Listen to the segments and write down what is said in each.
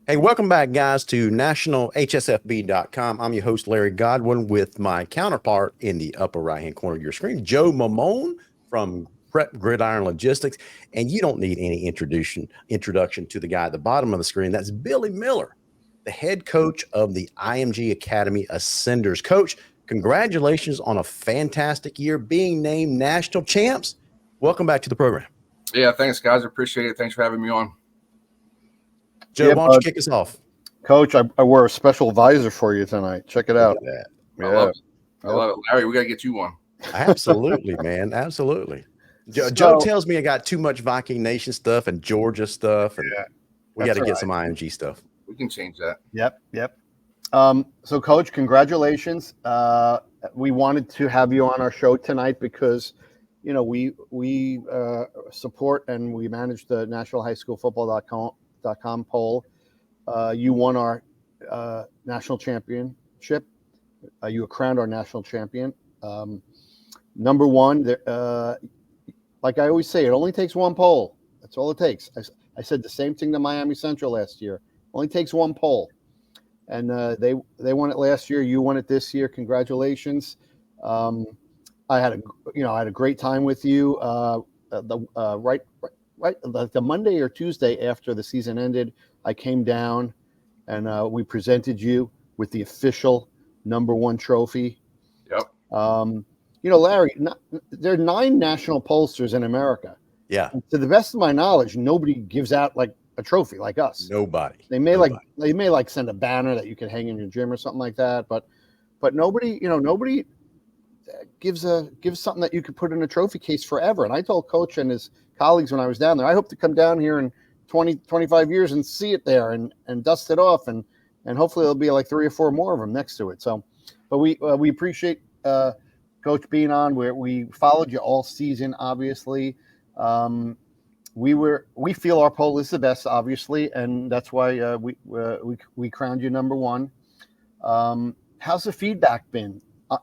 Hey, welcome back, guys, to nationalhsfb.com. I'm your host, Larry Godwin, with my counterpart in the upper right-hand corner of your screen, Joe Mamone from Prep Gridiron Logistics. And you don't need any introduction to the guy at the bottom of the screen. That's Billy Miller, the head coach of the IMG Academy Ascenders. Coach, congratulations on a fantastic year, being named national champs. Welcome back to the program. Yeah, thanks, guys. I appreciate it. Thanks for having me on. Joe, why don't you kick us off? Coach, I wore a special visor for you tonight. Check it out. That. Yeah. I love it. Larry, we got to get you one. Absolutely, man. Absolutely. Joe tells me I got too much Viking Nation stuff and Georgia stuff, and we got to get some IMG stuff. We can change that. Yep. So, Coach, congratulations. We wanted to have you on our show tonight because, we support and we manage the nationalhighschoolfootball.com poll. You won our national championship. You were crowned our national champion. Number one, like I always say, it only takes one poll. That's all it takes. I said the same thing to Miami Central last year. Only takes one poll, and they won it last year. You won it this year. Congratulations. I had a great time with you. Right, the Monday or Tuesday after the season ended, I came down and we presented you with the official #1 trophy. Yep. Larry, there are 9 national pollsters in America. Yeah. And to the best of my knowledge, nobody gives out like a trophy like us. Nobody. They may send a banner that you can hang in your gym or something like that, but nobody gives something that you could put in a trophy case forever. And I told Coach and his colleagues when I was down there, I hope to come down here in 20, 25 years and see it there and dust it off, and hopefully there'll be like 3 or 4 more of them next to it. So, but we appreciate Coach being on. We followed you all season, obviously. We feel our poll is the best, obviously, and that's why we crowned you #1. How's the feedback been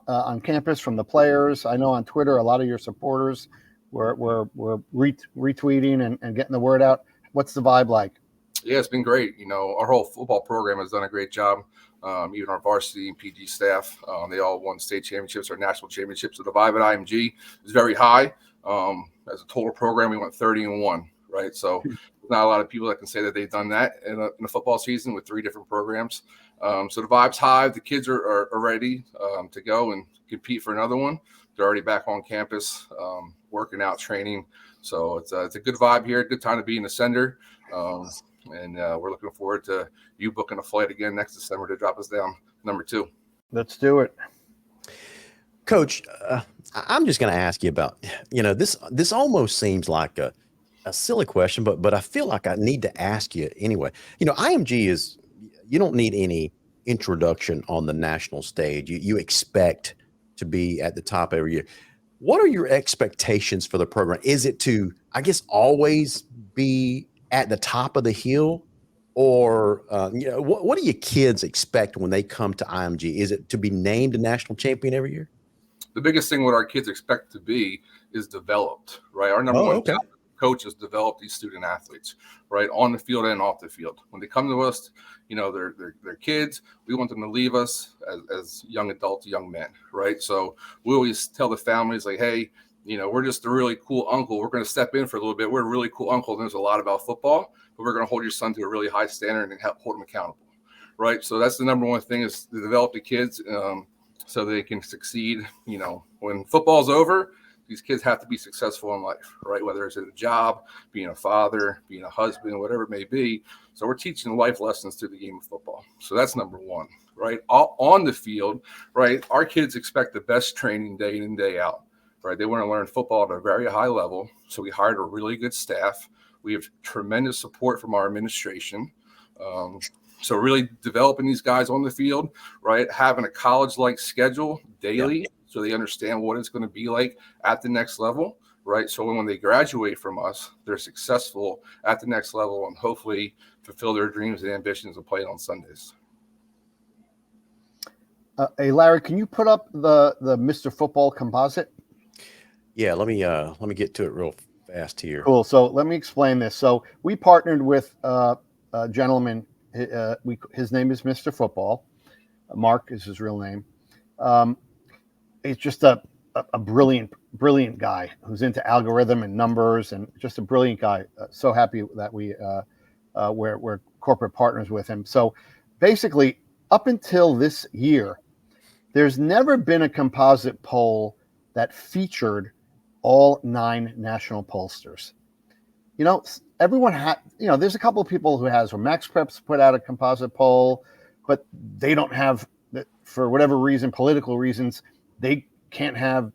on campus from the players? I know on Twitter a lot of your supporters were retweeting and getting the word out. What's the vibe like? Yeah, it's been great. Our whole football program has done a great job. Even our varsity and PG staff, they all won state championships or national championships. So the vibe at IMG is very high. As a total program, we went 30-1, right? So there's not a lot of people that can say that they've done that in a football season with 3 different programs. So the vibe's high. The kids are ready to go and compete for another one. They're already back on campus, working out, training. So it's a good vibe here. Good time to be in the Ascender. And we're looking forward to you booking a flight again next December to drop us down #2. Let's do it. Coach, I'm just going to ask you about, this almost seems like a silly question, but I feel like I need to ask you anyway. IMG is, you don't need any introduction on the national stage. You expect to be at the top every year. What are your expectations for the program? Is it to, I guess, always be at the top of the hill, or what do your kids expect when they come to IMG? Is it to be named a national champion every year? The biggest thing what our kids expect to be is developed, right? Our number one coach has developed these student athletes, right, on the field and off the field. When they come to us, they're kids. We want them to leave us as young adults, young men, right? So we always tell the families, like, hey, we're just a really cool uncle. We're going to step in for a little bit. We're a really cool uncle. There's a lot about football, but we're going to hold your son to a really high standard and help hold him accountable, right? So that's the number one thing, is to develop the kids so they can succeed. When football's over, these kids have to be successful in life, right? Whether it's at a job, being a father, being a husband, whatever it may be. So we're teaching life lessons through the game of football. So that's number one, right? On the field, right? Our kids expect the best training day in and day out. Right, they want to learn football at a very high level. So we hired a really good staff. We have tremendous support from our administration. So really developing these guys on the field, right? Having a college-like schedule daily, so they understand what it's going to be like at the next level, right? So when they graduate from us, they're successful at the next level and hopefully fulfill their dreams and ambitions of playing on Sundays. Hey, Larry, can you put up the Mr. Football composite? Yeah, let me get to it real fast here. Cool. So let me explain this. So we partnered with a gentleman His name is Mr. Football. Mark is his real name. He's just a brilliant guy who's into algorithm and numbers, and just a brilliant guy. So happy that we're corporate partners with him. So basically, up until this year, there's never been a composite poll that featured all 9 national pollsters. Everyone had, there's a couple of people who has, when Max Preps put out a composite poll, but they don't have, for whatever reason, political reasons, they can't have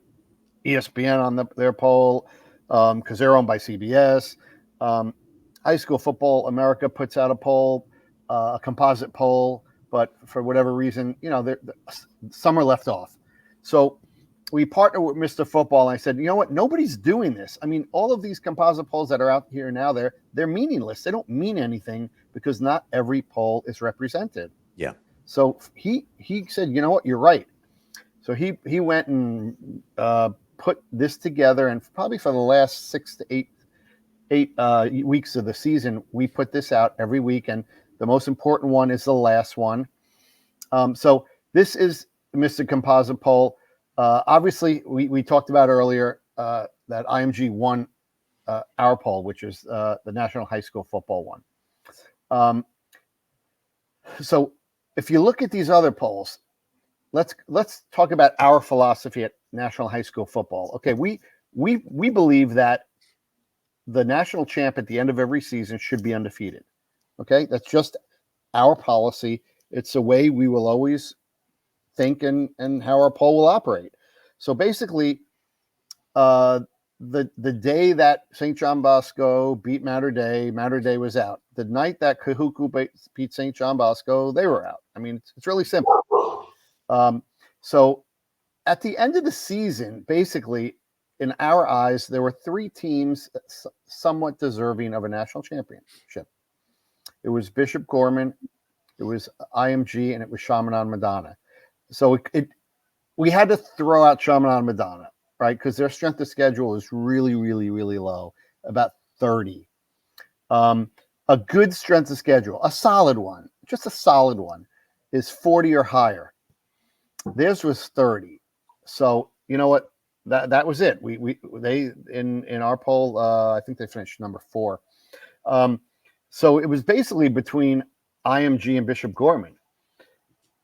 ESPN on their poll because they're owned by CBS. High School Football America puts out a poll, a composite poll, but for whatever reason, some are left off. So we partnered with Mr. Football, and I said, you know what? Nobody's doing this. I mean, all of these composite polls that are out here now, they're meaningless. They don't mean anything because not every poll is represented. Yeah. So he said, you know what? You're right. So he went and put this together, and probably for the last 6 to 8 weeks of the season, we put this out every week, and the most important one is the last one. So this is Mr. Composite Poll. Obviously, we talked about earlier that IMG won our poll, which is the National High School Football one. So if you look at these other polls, let's talk about our philosophy at National High School Football. Okay, we believe that the national champ at the end of every season should be undefeated. Okay, that's just our policy. It's the way we will always think and how our poll will operate. So basically, the day that St. John Bosco beat Mater Dei was out. The night that Kahuku beat St. John Bosco, they were out. I mean, it's really simple. So at the end of the season, basically, in our eyes, there were 3 teams somewhat deserving of a national championship. It was Bishop Gorman, it was IMG, and it was Chaminade Madonna. So we had to throw out Chaminade Madonna, right? Because their strength of schedule is really, really, really low, about 30. A good strength of schedule, a solid one, just a solid one, is 40 or higher. Theirs was 30. So you know what? That was it. They in our poll, I think they finished number 4. So it was basically between IMG and Bishop Gorman,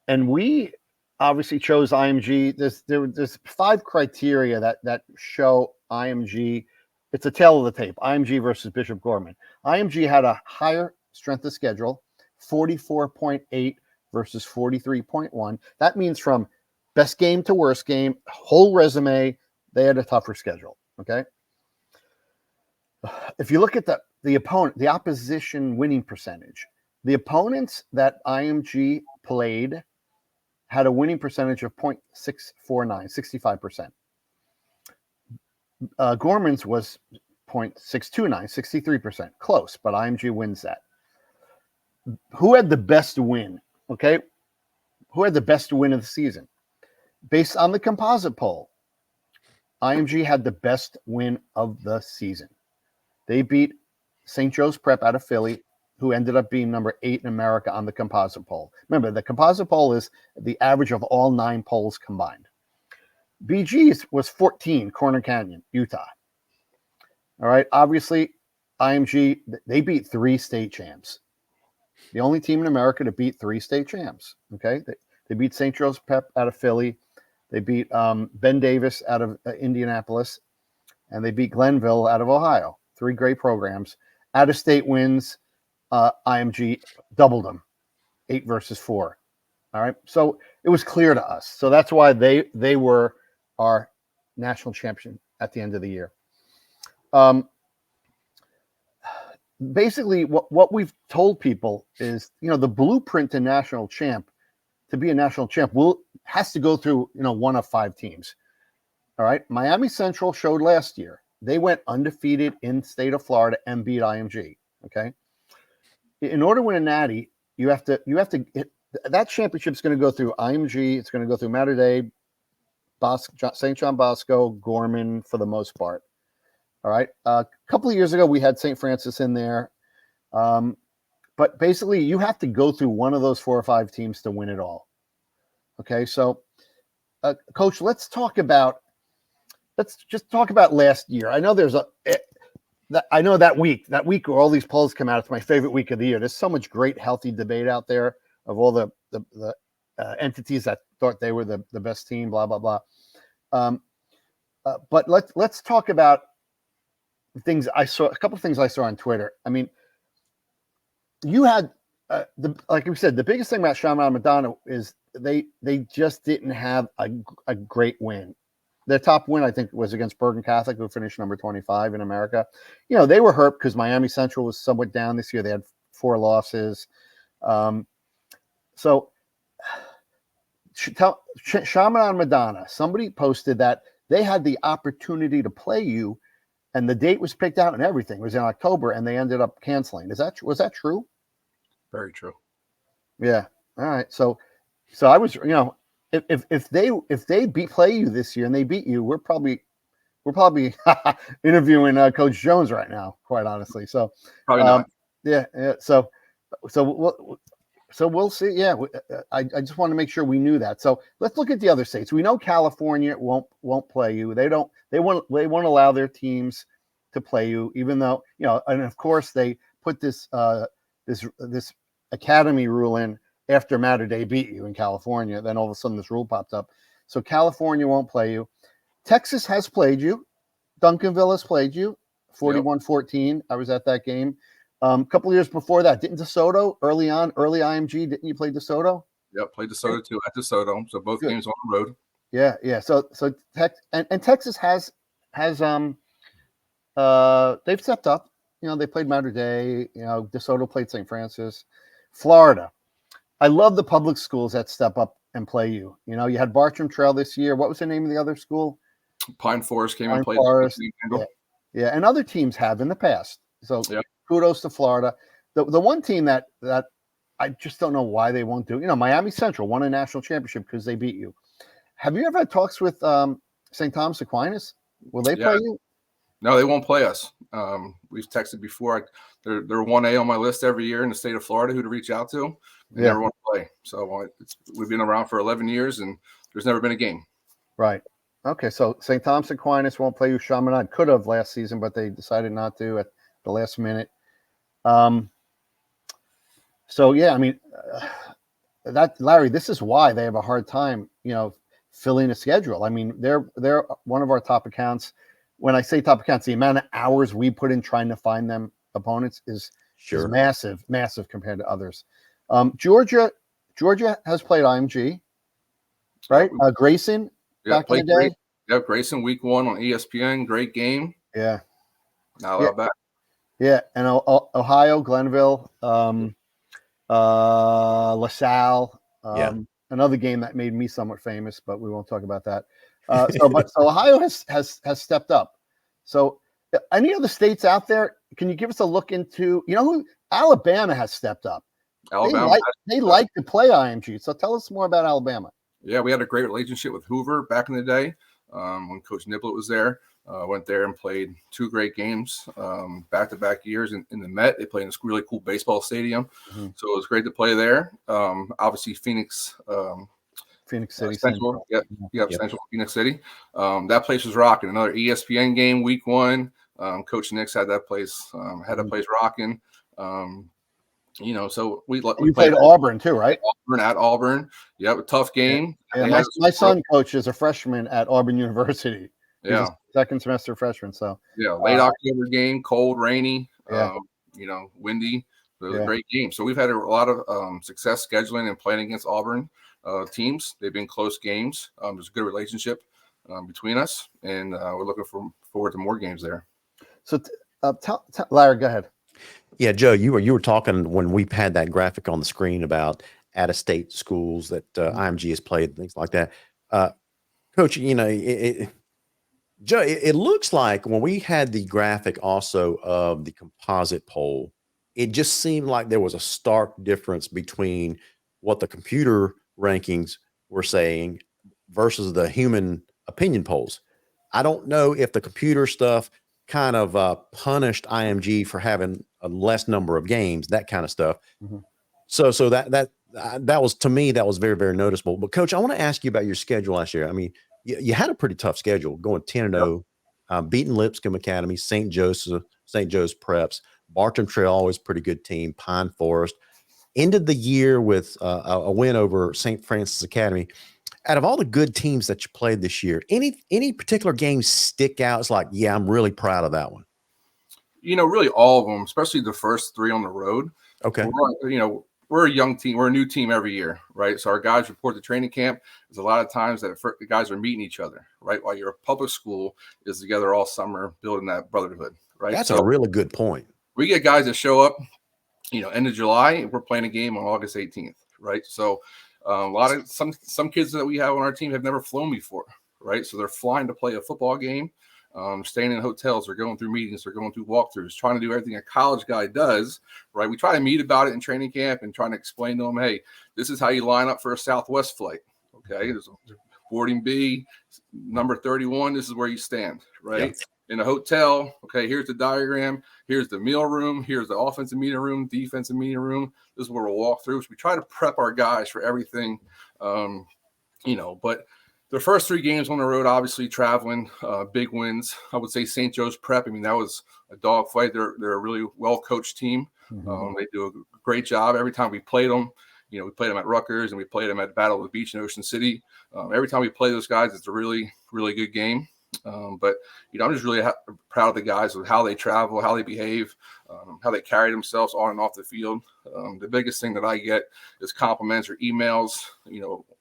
and we obviously chose IMG. There's 5 criteria that show IMG. It's a tail of the tape. IMG versus Bishop Gorman. IMG had a higher strength of schedule, 44.8 versus 43.1. That means from best game to worst game, whole resume, they had a tougher schedule. Okay. If you look at the opponent, the opposition winning percentage, the opponents that IMG played had a winning percentage of 0.649, 65%. Gorman's was 0.629, 63%. Close, but IMG wins that. Who had the best win? Okay. Who had the best win of the season? Based on the composite poll, IMG had the best win of the season. They beat St. Joe's Prep out of Philly, who ended up being number 8 in America on the composite poll. Remember, the composite poll is the average of all 9 polls combined. BG's was 14, Corner Canyon, Utah. All right. Obviously, IMG, they beat 3 state champs. The only team in America to beat 3 state champs. Okay. They beat St. Joe's Prep out of Philly. They beat Ben Davis out of Indianapolis. And they beat Glenville out of Ohio. 3 great programs. Out of state wins, IMG doubled them, 8 versus 4. All right. So it was clear to us. So that's why they were our national champion at the end of the year. Basically, what we've told people is, the blueprint to national champ, to be a national champ, has to go through, one of 5 teams. All right. Miami Central showed last year. They went undefeated in the state of Florida and beat IMG. Okay. In order to win a natty, you have to that championship is going to go through IMG. It's going to go through Mater Dei, St. John Bosco, Gorman for the most part. All right. A couple of years ago, we had St. Francis in there. but basically you have to go through one of those 4 or 5 teams to win it all. Okay, so Coach, let's just talk about last year. I know that week where all these polls come out, it's my favorite week of the year. There's so much great, healthy debate out there of all the entities that thought they were the best team, blah, blah, blah. But let's talk about things I saw, a couple of things I saw on Twitter. I mean, you had, like we said, the biggest thing about Chaminade Madonna is they just didn't have a great win. Their top win, I think, was against Bergen Catholic, who finished number 25 in America. You know, they were hurt because Miami Central was somewhat down this year. They had 4 losses. So Chaminade Madonna, somebody posted that they had the opportunity to play you, and the date was picked out and everything. It was in October, and they ended up canceling. Was that true? Very true. Yeah. All right. So I was, you know, if they play you this year and they beat you, we're probably interviewing Coach Jones right now, quite honestly. So probably not. Yeah. So we'll see. Yeah. I just want to make sure we knew that. So let's look at the other states. We know California won't play you. They won't allow their teams to play you, even though, you know, and of course they put this academy rule in after Mater Day beat you in California. Then all of a sudden this rule popped up. So California won't play you. Texas has played you. Duncanville has played you 41-14. I was at that game. A couple of years before that, didn't DeSoto early IMG, didn't you play DeSoto? Yep, played DeSoto too at DeSoto. So both games on the road. Yeah. So Texas has they've stepped up. You know, they played Mater Day. You know, DeSoto played St. Francis. Florida. I love the public schools that step up and play you. You know, you had Bartram Trail this year. What was the name of the other school? Pine Forest came and played. Yeah, and other teams have in the past. So kudos to Florida. The one team that I just don't know why they won't do. You know, Miami Central won a national championship because they beat you. Have you ever had talks with St. Thomas Aquinas? Will they play you? No, they won't play us. We've texted before. They're 1A on my list every year in the state of Florida who to reach out to. They never want to play. So we've been around for 11 years, and there's never been a game. Right. Okay, so St. Thomas Aquinas won't play you. Chaminade could have last season, but they decided not to at the last minute. So, yeah, I mean, Larry, this is why they have a hard time, you know, filling a schedule. I mean, they're one of our top accounts. When I say top accounts, the amount of hours we put in trying to find them opponents is massive compared to others. Georgia has played IMG, right? Grayson back in the day. Yep, Grayson week 1 on ESPN. Great game. Yeah. Not allowed back. Yeah, and Ohio, Glenville, LaSalle. Another game that made me somewhat famous, but we won't talk about that. So Ohio has stepped up. So any other states out there? Can you give us a look into, you know, who Alabama has stepped up? Alabama they like to play IMG. So tell us more about Alabama. Yeah, we had a great relationship with Hoover back in the day when Coach Niblett was there. Went there and played 2 great games back-to-back years in the Met. They played in this really cool baseball stadium. So it was great to play there. Obviously, Phoenix City. Central. Central Phoenix City. That place was rocking. Another ESPN game week 1. Coach Nick's had that place rocking. You know, so we played Auburn too, right? At Auburn. Yeah, a tough game. Yeah, my son coaches a freshman at Auburn University. Yeah, second semester freshman. So late October game, cold, rainy. You know, windy. It was a great game. So we've had a lot of success scheduling and playing against Auburn teams. They've been close games. There's a good relationship between us, and we're looking forward to more games there. So, Larry, go ahead. Yeah, Joe, you were talking when we had that graphic on the screen about out-of-state schools that IMG has played, things like that. Coach, you know, Joe, it looks like when we had the graphic also of the composite poll, it just seemed like there was a stark difference between what the computer rankings were saying versus the human opinion polls. I don't know if the computer stuff kind of punished IMG for having a less number of games, that kind of stuff. Mm-hmm. So that was, to me, that was very, very noticeable. But Coach, I want to ask you about your schedule last year. I mean, you had a pretty tough schedule, going 10-0, beating Lipscomb Academy, St. Joe's Preps, Bartram Trail, always pretty good team, Pine Forest. Ended the year with a win over St. Francis Academy. Out of all the good teams that you played this year, any particular games stick out? It's like, yeah, I'm really proud of that one. Really all of them, especially the first 3 on the road. Okay. We're a young team. We're a new team every year, right? So our guys report to training camp. There's a lot of times that the guys are meeting each other, right? While you're a public school is together all summer, building that brotherhood, right? That's a really good point. We get guys that show up, end of July, we're playing a game on August 18th, right? So some kids that we have on our team have never flown before, right? So they're flying to play a football game, staying in hotels, or going through meetings, or going through walkthroughs, trying to do everything a college guy does, right? We try to meet about it in training camp and trying to explain to them, hey, this is how you line up for a Southwest flight, okay? There's boarding B, number 31, this is where you stand, right? Yep. In a hotel, okay, here's the diagram, here's the meal room, here's the offensive meeting room, defensive meeting room. This is where we'll walk through. So we try to prep our guys for everything, but the first 3 games on the road, obviously traveling, big wins. I would say St. Joe's Prep, that was a dogfight. They're a really well-coached team. Mm-hmm. They do a great job. Every time we played them, we played them at Rutgers and we played them at Battle of the Beach in Ocean City. Every time we play those guys, it's a really, really good game. But I'm just really proud of the guys with how they travel, how they behave, how they carry themselves on and off the field. The biggest thing that I get is compliments or emails,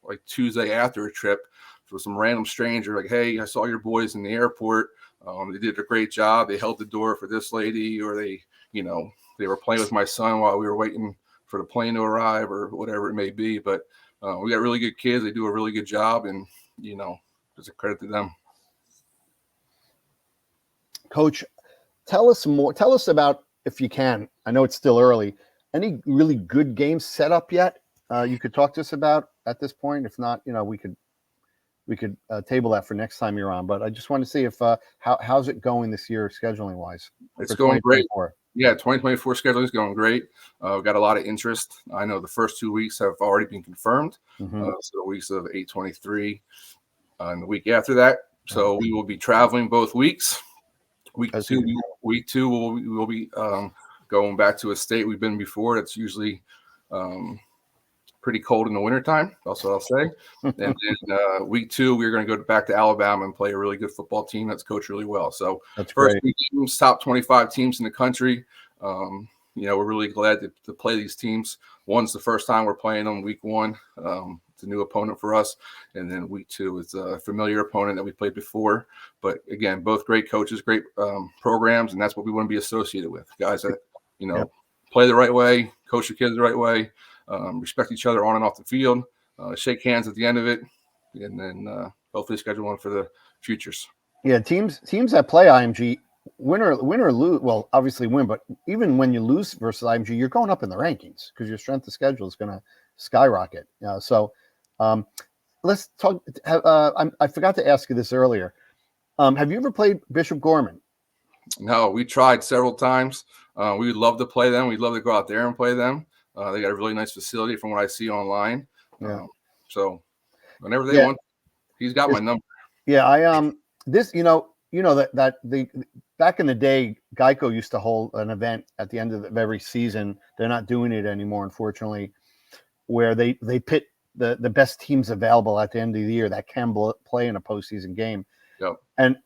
like Tuesday after a trip for some random stranger, like, hey, I saw your boys in the airport. They did a great job. They held the door for this lady, or they were playing with my son while we were waiting for the plane to arrive, or whatever it may be. But we got really good kids. They do a really good job, and it's a credit to them. Coach, tell us about, if you can, I know it's still early, any really good games set up yet you could talk to us about at this point? If not, we could table that for next time you're on. But I just want to see if how's it going this year scheduling wise? It's going great. Yeah, 2024 scheduling is going great. We've got a lot of interest. I know the first 2 weeks have already been confirmed. Mm-hmm. So the weeks of 8/23 and the week after that. So we will be traveling both weeks. Week two, we'll be going back to a state we've been before. That's usually pretty cold in the wintertime. That's what I'll say. And then week 2, we're going to go back to Alabama and play a really good football team that's coached really well. So that's first great. Teams, top 25 teams in the country. We're really glad to play these teams. One's the first time we're playing them, week 1. It's a new opponent for us. And then week 2 is a familiar opponent that we played before. But again, both great coaches, great programs, and that's what we want to be associated with. Guys that, play the right way, coach your kids the right way, respect each other on and off the field, shake hands at the end of it, and then hopefully schedule one for the futures. Yeah, teams that play IMG, win or lose, well, obviously win, but even when you lose versus IMG, you're going up in the rankings because your strength of schedule is going to skyrocket. Let's talk. I forgot to ask you this earlier. Have you ever played Bishop Gorman? No, we tried several times. We would love to play them. We'd love to go out there and play them. They got a really nice facility from what I see online. Yeah. So whenever they want, he's got my number. Yeah, this, that the back in the day, Geico used to hold an event at the end of every season. They're not doing it anymore, unfortunately, where they pit the best teams available at the end of the year that can play in a postseason game. Yep. And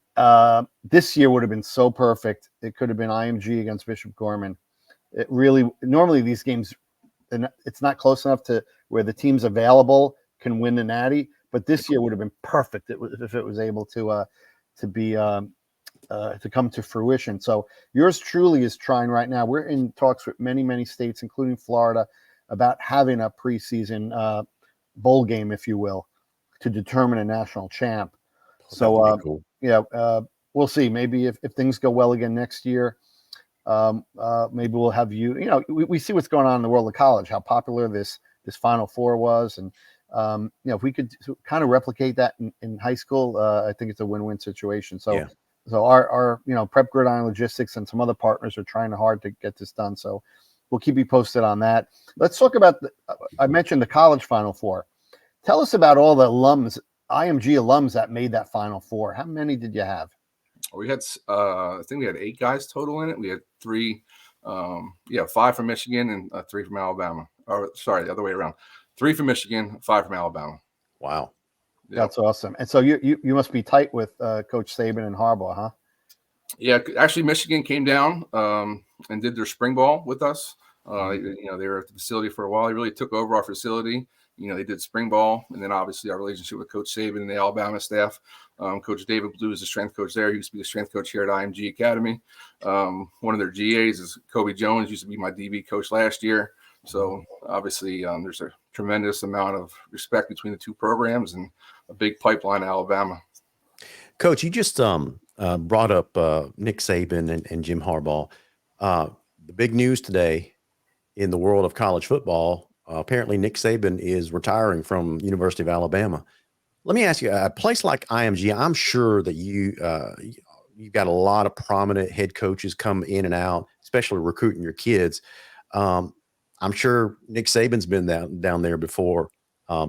this year would have been so perfect. It could have been IMG against Bishop Gorman. It really, normally these games, it's not close enough to where the teams available can win the Natty. But this year would have been perfect if it was able to come to fruition. So yours truly is trying right now. We're in talks with many states, including Florida, about having a preseason bowl game, if you will, to determine a national champ. So cool. We'll see. Maybe if things go well again next year, maybe we'll have you. We see what's going on in the world of college, how popular this Final Four was, and if we could kind of replicate that in high school, I think it's a win-win situation. So So our Prep Gridiron Logistics and some other partners are trying hard to get this done. So we'll keep you posted on that. Let's talk about I mentioned the college Final Four. Tell us about all the alums, IMG alums that made that Final Four. How many did you have? We had, I think we had 8 guys total in it. We had 3, 5 from Michigan and 3 from Alabama. Or sorry, the other way around. 3 from Michigan, 5 from Alabama. Wow. Yep. That's awesome. And so you must be tight with Coach Saban and Harbaugh, huh? Yeah, actually, Michigan came down and did their spring ball with us. They were at the facility for a while. They really took over our facility. They did spring ball, and then obviously our relationship with Coach Saban and the Alabama staff. Coach David Blue is the strength coach there. He used to be the strength coach here at IMG Academy. One of their GAs is Kobe Jones, used to be my DB coach last year. So obviously there's a tremendous amount of respect between the two programs and a big pipeline in Alabama. Coach, you just brought up Nick Saban and Jim Harbaugh. The big news today in the world of college football, apparently Nick Saban is retiring from University of Alabama. Let me ask you, a place like IMG, I'm sure that you've got a lot of prominent head coaches come in and out, especially recruiting your kids. I'm sure Nick Saban's been down there before.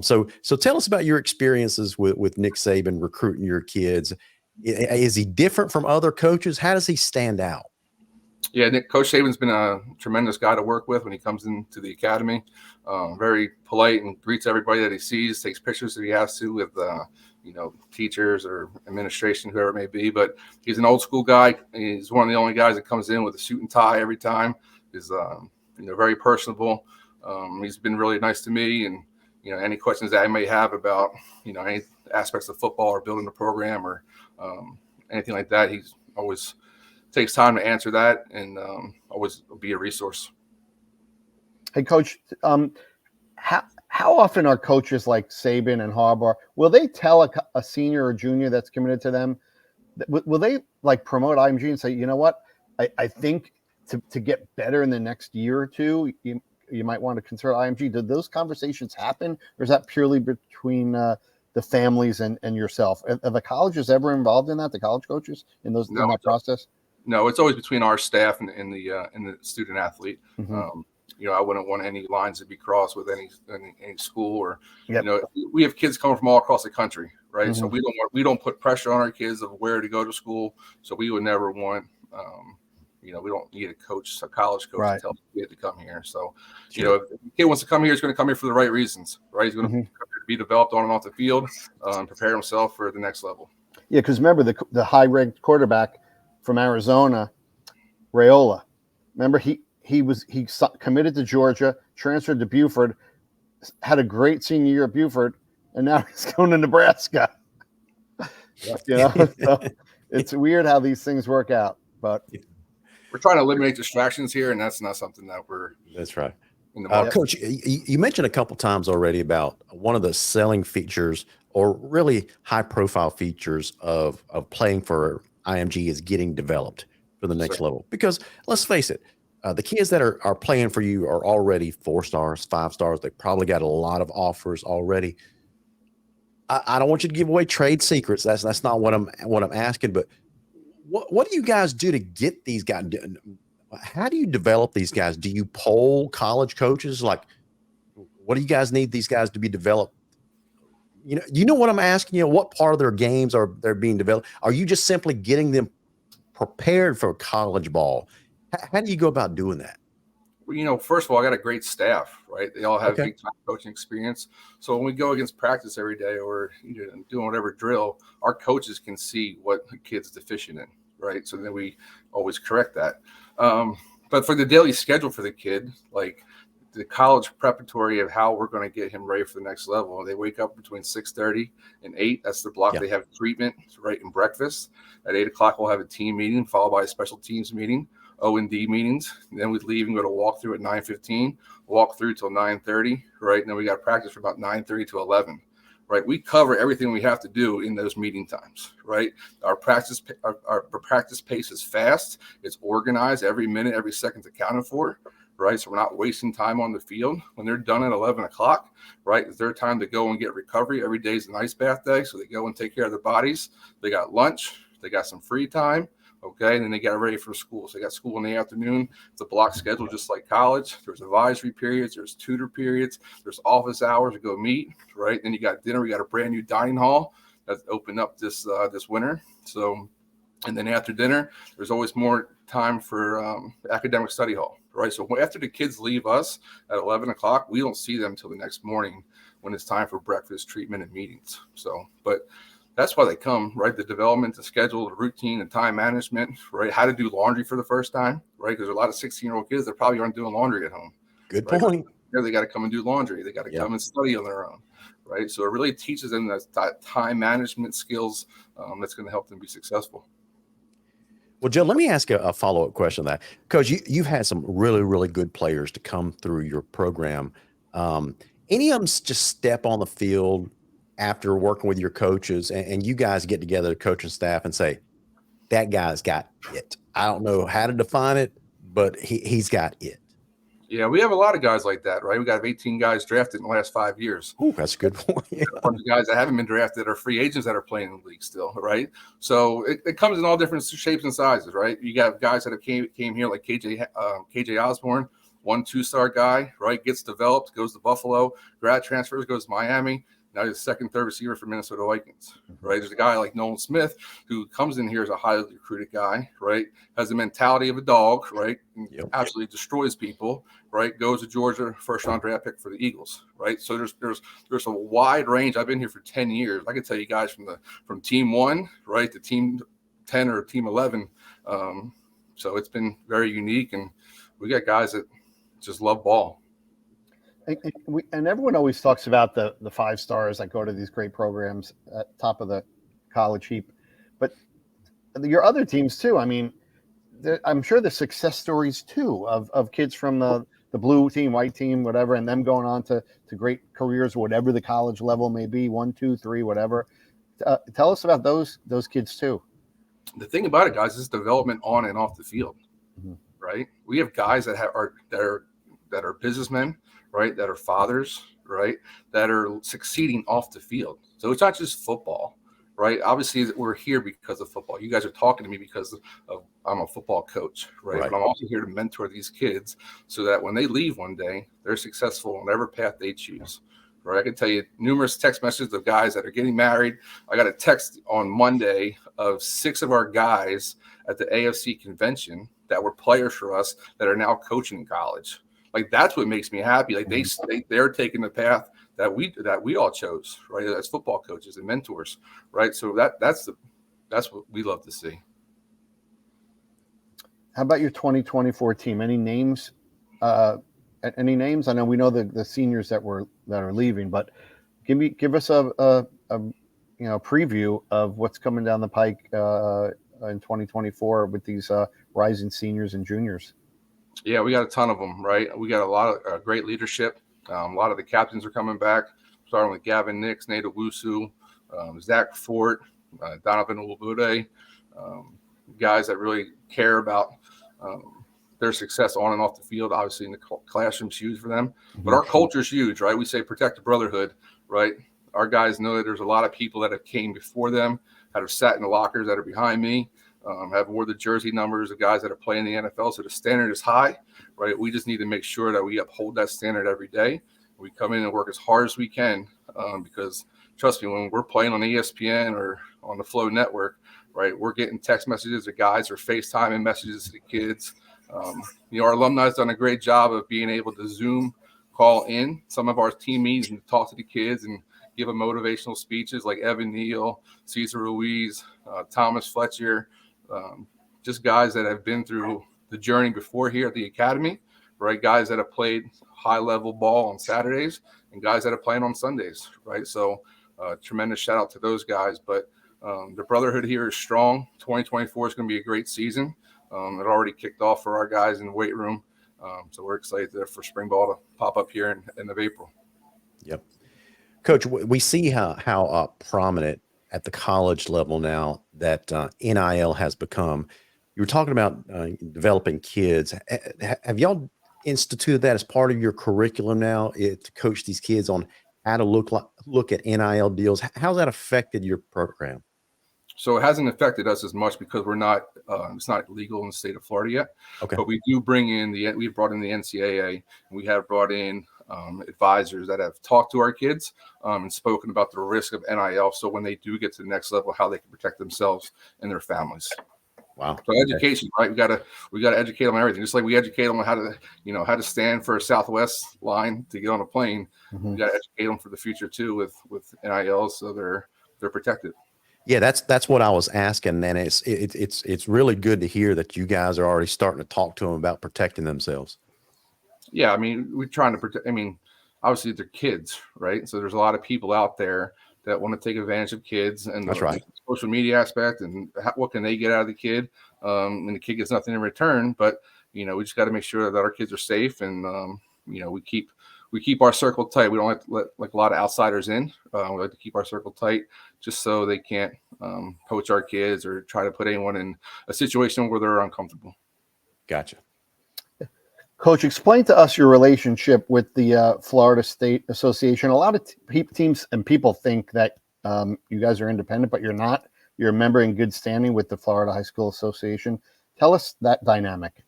So tell us about your experiences with Nick Saban recruiting your kids. Is he different from other coaches? How does he stand out? Yeah, Coach Saban's been a tremendous guy to work with when he comes into the academy. Very polite and greets everybody that he sees, takes pictures if he has to with, teachers or administration, whoever it may be. But he's an old school guy. He's one of the only guys that comes in with a suit and tie every time. He's, very personable. He's been really nice to me. And, any questions that I may have about, any aspects of football or building the program or anything like that, he's always takes time to answer that and always be a resource. Hey, Coach, how often are coaches like Saban and Harbaugh, will they tell a senior or junior that's committed to them, will they like promote IMG and say, you know what, I think to get better in the next year or two, you might want to consider IMG? Did those conversations happen, or is that purely between the families and yourself? Are the colleges ever involved in that, the college coaches, in that process? No, it's always between our staff and the student athlete. Mm-hmm. I wouldn't want any lines to be crossed with any school or, we have kids coming from all across the country, right? Mm-hmm. So we don't put pressure on our kids of where to go to school. So we would never want, we don't need a college coach to tell the kid to come here. So, if the kid wants to come here, he's going to come here for the right reasons, right? He's going to be developed on and off the field, prepare himself for the next level. Yeah, because remember the high-ranked quarterback from Arizona, Raiola. Remember, he committed to Georgia, transferred to Buford, had a great senior year at Buford, and now he's going to Nebraska. So it's weird how these things work out. But we're trying to eliminate distractions here, and that's not something that we're. That's right. Coach, you mentioned a couple times already about one of the selling features or really high-profile features of playing for IMG is getting developed for the next level. Because let's face it, the kids that are playing for you are already 4 stars, 5 stars. They probably got a lot of offers already. I don't want you to give away trade secrets. That's not what I'm asking. But what do you guys do to get these guys? How do you develop these guys? Do you poll college coaches? Like, what do you guys need these guys to be developed? You know what I'm asking you? What part of their games are they're being developed? Are you just simply getting them prepared for college ball? How do you go about doing that? Well, first of all, I got a great staff, right? They all have big time coaching experience. So when we go against practice every day or doing whatever drill, our coaches can see what the kid's deficient in, right? So then we always correct that. But for the daily schedule for the kid, like the college preparatory of how we're going to get him ready for the next level. They wake up between 6:30 and 8. That's the block. They have treatment, right, and breakfast. At 8 o'clock, we'll have a team meeting followed by a special teams meeting, O&D meetings. And then we'd leave and go to walkthrough at 9:15, walk through till 9:30, right? And then we got practice for about 9:30 to 11, right? We cover everything we have to do in those meeting times, right? Our practice pace is fast. It's organized. Every minute, every second's accounted for. Right, so we're not wasting time on the field. When they're done at 11 o'clock, right, it's their time to go and get recovery. Every day is an ice bath day, so they go and take care of their bodies. They got lunch, They got some free time. Okay, and then they got ready for school. So they got school in the afternoon. It's a block schedule, just like college. There's advisory periods. There's tutor periods. There's office hours to go meet. Right. Then you got dinner. We got a brand new dining hall that's opened up this winter. So, and then after dinner, there's always more time for academic study hall. Right. So after the kids leave us at 11 o'clock, we don't see them till the next morning when it's time for breakfast, treatment, and meetings. So, but that's why they come, right? The development, the schedule, the routine, and time management, right? How to do laundry for the first time, right? Because there's a lot of 16-year-old kids that probably aren't doing laundry at home. Good right? point. They got to come and do laundry. They got to come and study on their own, right? So it really teaches them that time management skills that's going to help them be successful. Well, Joe, let me ask a follow-up question on that. Coach, you've had some really, really good players to come through your program. Any of them just step on the field after working with your coaches and you guys get together, the coaching staff, and say, that guy's got it. I don't know how to define it, but he's got it. Yeah, we have a lot of guys like that, right? We got 18 guys drafted in the last 5 years. Ooh, that's a good point. Yeah. A bunch of guys that haven't been drafted are free agents that are playing in the league still, right? So it comes in all different shapes and sizes, right? You got guys that have came here like KJ Osborne, 1 2-star guy, right? Gets developed, goes to Buffalo, grad transfers, goes to Miami. Now he's the 2nd, 3rd receiver for Minnesota Vikings, right? There's a guy like Nolan Smith who comes in here as a highly recruited guy, right? Has the mentality of a dog, right? Absolutely destroys people, right? Goes to Georgia, 1st-round draft pick for the Eagles, right? So there's a wide range. I've been here for 10 years. I can tell you guys from team 1, right, to team 10 or team 11. So it's been very unique, and we got guys that just love ball. And everyone always talks about the 5 stars that go to these great programs at top of the college heap, but your other teams too. I mean, I'm sure there's success stories too of kids from the blue team, white team, whatever, and them going on to great careers, whatever the college level may be, 1, 2, 3, whatever. Tell us about those kids too. The thing about it, guys, is development on and off the field, right? We have guys that are businessmen, right? That are fathers, right? That are succeeding off the field. So it's not just football, right? Obviously, we're here because of football. You guys are talking to me because I'm a football coach, right? But I'm also here to mentor these kids so that when they leave one day, they're successful on whatever path they choose, right? I can tell you numerous text messages of guys that are getting married. I got a text on Monday of 6 of our guys at the AFC convention that were players for us that are now coaching in college. Like, that's what makes me happy. Like, they're taking the path that we all chose, right? As football coaches and mentors, right? So that's what we love to see. How about your 2024 team? Any names? Any names? I know we know the seniors that are leaving, but give us a preview of what's coming down the pike in 2024 with these rising seniors and juniors. Yeah, we got a ton of them, right? We got a lot of great leadership. A lot of the captains are coming back, starting with Gavin Nix, Nate Owusu, Zach Fort, Donovan Olubude, guys that really care about their success on and off the field. Obviously, in the classroom's huge for them. But our culture's huge, right? We say protect the brotherhood, right? Our guys know that there's a lot of people that have came before them, that have sat in the lockers that are behind me, have wore the jersey numbers of guys that are playing in the NFL. So the standard is high, right? We just need to make sure that we uphold that standard every day. We come in and work as hard as we can because, trust me, when we're playing on ESPN or on the Flow Network, right, we're getting text messages of guys or FaceTime messages to the kids. Our alumni has done a great job of being able to Zoom call in some of our team meetings and talk to the kids and give them motivational speeches like Evan Neal, Cesar Ruiz, Thomas Fletcher, just guys that have been through the journey before here at the academy, right? Guys that have played high-level ball on Saturdays and guys that are playing on Sundays, right? So tremendous shout out to those guys. But the brotherhood here is strong. 2024 is going to be a great season. It already kicked off for our guys in the weight room. So we're excited for spring ball to pop up here in end of April. Yep. Coach, we see how prominent at the college level now that NIL has become. You were talking about developing kids. Have y'all instituted that as part of your curriculum now to coach these kids on how to look at NIL deals? How's that affected your program? So it hasn't affected us as much because we're not. It's not legal in the state of Florida yet. Okay. But we do bring in we've brought in the NCAA, and we have brought in advisors that have talked to our kids and spoken about the risk of NIL. So when they do get to the next level, how they can protect themselves and their families. Wow. So education, right? We gotta educate them on everything. Just like we educate them on how to stand for a Southwest line to get on a plane. Mm-hmm. We gotta educate them for the future too with NIL, so they're protected. Yeah, that's what I was asking, and it's really good to hear that you guys are already starting to talk to them about protecting themselves. Yeah, I mean, we're trying to protect. I mean, obviously they're kids, right? So there's a lot of people out there that want to take advantage of kids, and That's right. social media aspect, and what can they get out of the kid, and the kid gets nothing in return. But we just got to make sure that our kids are safe, and we keep our circle tight. We don't let a lot of outsiders in. We like to keep our circle tight, just so they can't poach our kids or try to put anyone in a situation where they're uncomfortable. Gotcha. Coach, explain to us your relationship with the Florida State Association. A lot of teams and people think that you guys are independent, but you're not. You're a member in good standing with the Florida High School Association. Tell us that dynamic.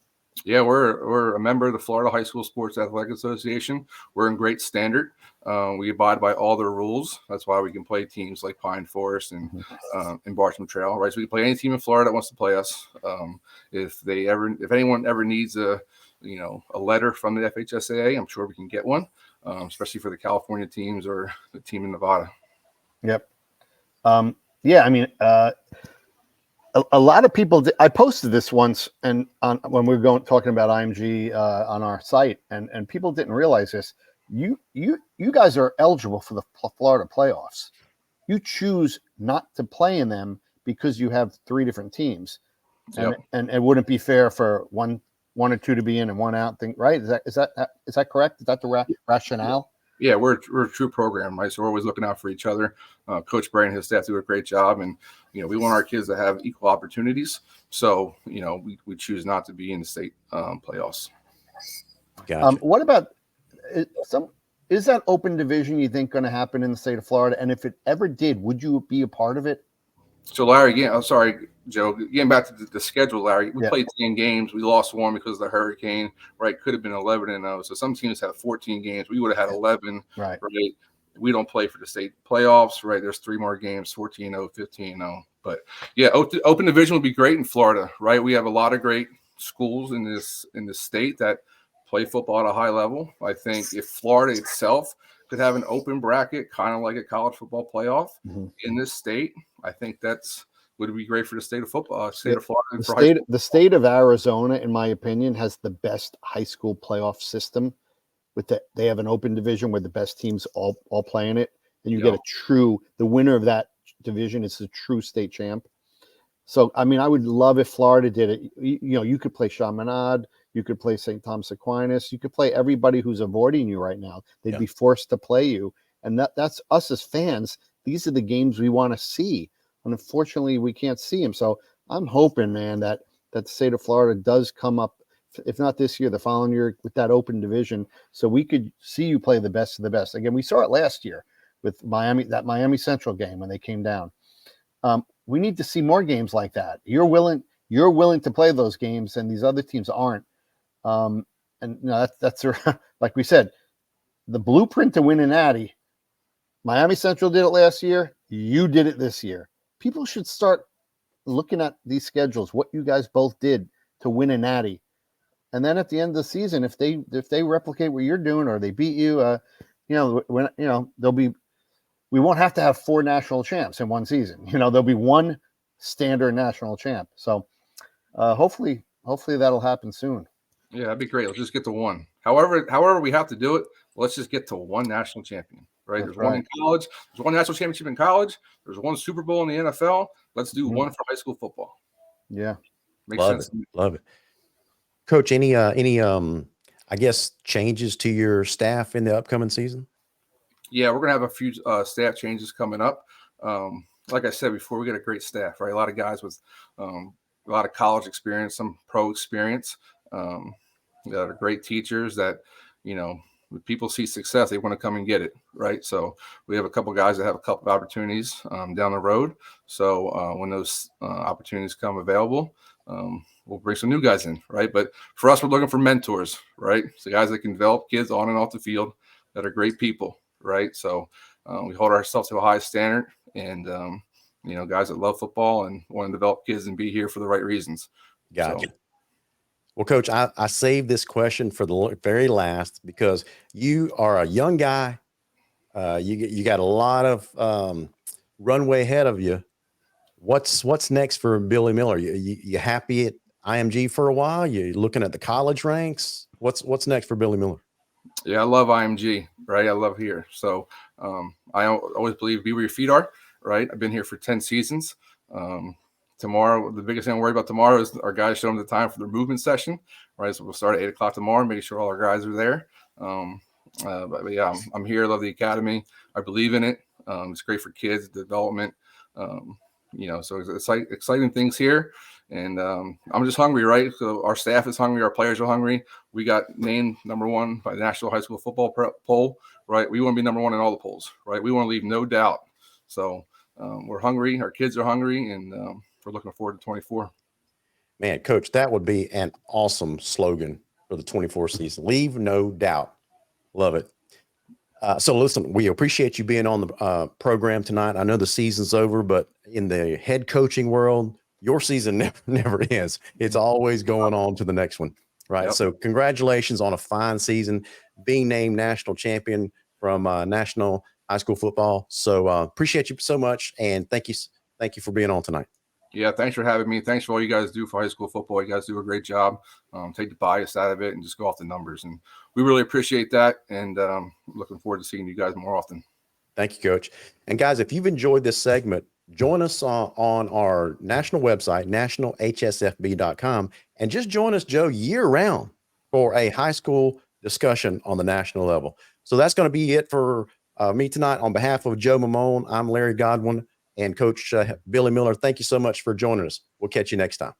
Yeah, we're a member of the Florida High School Sports Athletic Association. We're in great standard. We abide by all their rules. That's why we can play teams like Pine Forest and Bartram Trail, right? So we can play any team in Florida that wants to play us. If anyone ever needs a letter from the FHSAA, I'm sure we can get one, especially for the California teams or the team in Nevada. Yep. Yeah, I mean, a lot of people. I posted this once, and when we were talking about IMG on our site, and people didn't realize this. You guys are eligible for the Florida playoffs. You choose not to play in them because you have 3 different teams, and Yep. and it wouldn't be fair for one or two to be in and one out. Right? Is that correct? Is that the rationale? Yeah, we're a true program, right? So we're always looking out for each other. Coach Bray and his staff do a great job, and we want our kids to have equal opportunities. So we choose not to be in the state playoffs. Gotcha. What about is that open division you think going to happen in the state of Florida? And if it ever did, would you be a part of it? So Larry, again, I'm sorry, Joe. Getting back to the schedule, Larry, we played 10 games. We lost 1 because of the hurricane. Right, could have been 11-0. So some teams have 14 games. We would have had 11. Right. We don't play for the state playoffs. Right, there's 3 more games: 14-0, 15-0. But yeah, open division would be great in Florida. Right, we have a lot of great schools in this state that play football at a high level. I think if Florida itself could have an open bracket, kind of like a college football playoff in this state, I think would be great for the state of football, of Florida. The state of Arizona, in my opinion, has the best high school playoff system. They have an open division where the best teams all play in it, and you get the winner of that division is the true state champ. So, I mean, I would love if Florida did it. You could play Chaminade, you could play St. Thomas Aquinas, you could play everybody who's avoiding you right now. They'd be forced to play you, and that's us as fans. These are the games we want to see. And unfortunately, we can't see them. So I'm hoping, man, that the state of Florida does come up, if not this year, the following year with that open division, so we could see you play the best of the best. Again, we saw it last year with that Miami Central game when they came down. We need to see more games like that. You're willing to play those games, and these other teams aren't. That's like we said, the blueprint to win a natty. Miami Central did it last year. You did it this year. People should start looking at these schedules, what you guys both did to win a natty. And then at the end of the season, if they replicate what you're doing or they beat you, we won't have to have 4 national champs in one season. There'll be one standard national champ. So hopefully that'll happen soon. Yeah, that'd be great. Let's just get to one. However we have to do it, let's just get to one national champion. Right? There's one in college. There's one national championship in college. There's one Super Bowl in the NFL. Let's do one for high school football. Yeah, makes sense. Love it. Coach, any I guess changes to your staff in the upcoming season? Yeah, we're gonna have a few staff changes coming up. Like I said before, we got a great staff, right? A lot of guys with a lot of college experience, some pro experience. We got great teachers that when people see success, they want to come and get it, right? So we have a couple guys that have a couple of opportunities down the road. So when those opportunities come available, we'll bring some new guys in, right? But for us, we're looking for mentors, right? So guys that can develop kids on and off the field that are great people, right? So we hold ourselves to a high standard, and guys that love football and want to develop kids and be here for the right reasons. Gotcha. So, Well, Coach, I saved this question for the very last because you are a young guy. You got a lot of runway ahead of you. What's next for Billy Miller? You happy at IMG for a while? You looking at the college ranks? What's next for Billy Miller? Yeah, I love IMG, right? I love here. So I always believe be where your feet are, right? I've been here for 10 seasons. Tomorrow, the biggest thing I'm worried about tomorrow is our guys show them the time for their movement session, right? So we'll start at 8 o'clock tomorrow, making sure all our guys are there. But yeah, I'm here. I love the academy. I believe in it. It's great for kids development. So it's like exciting things here. And I'm just hungry, right? So our staff is hungry. Our players are hungry. We got named #1 by the National High School Football Poll, right? We want to be #1 in all the polls, right? We want to leave no doubt. So we're hungry. Our kids are hungry, and we're looking forward to 24. Man, Coach, that would be an awesome slogan for the 24 season. Leave no doubt. Love it. So listen, we appreciate you being on the program tonight. I know the season's over, but in the head coaching world, your season never ends. It's always going on to the next one, right? Yep. So congratulations on a fine season, being named national champion from National High School Football. So appreciate you so much, and thank you for being on tonight. Yeah, thanks for having me. Thanks for all you guys do for high school football. You guys do a great job. Take the bias out of it and just go off the numbers. And we really appreciate that. And looking forward to seeing you guys more often. Thank you, Coach. And guys, if you've enjoyed this segment, join us on our national website, nationalhsfb.com, and just join us, Joe, year round for a high school discussion on the national level. So that's going to be it for me tonight. On behalf of Joe Mamone, I'm Larry Godwin and Coach Billy Miller. Thank you so much for joining us. We'll catch you next time.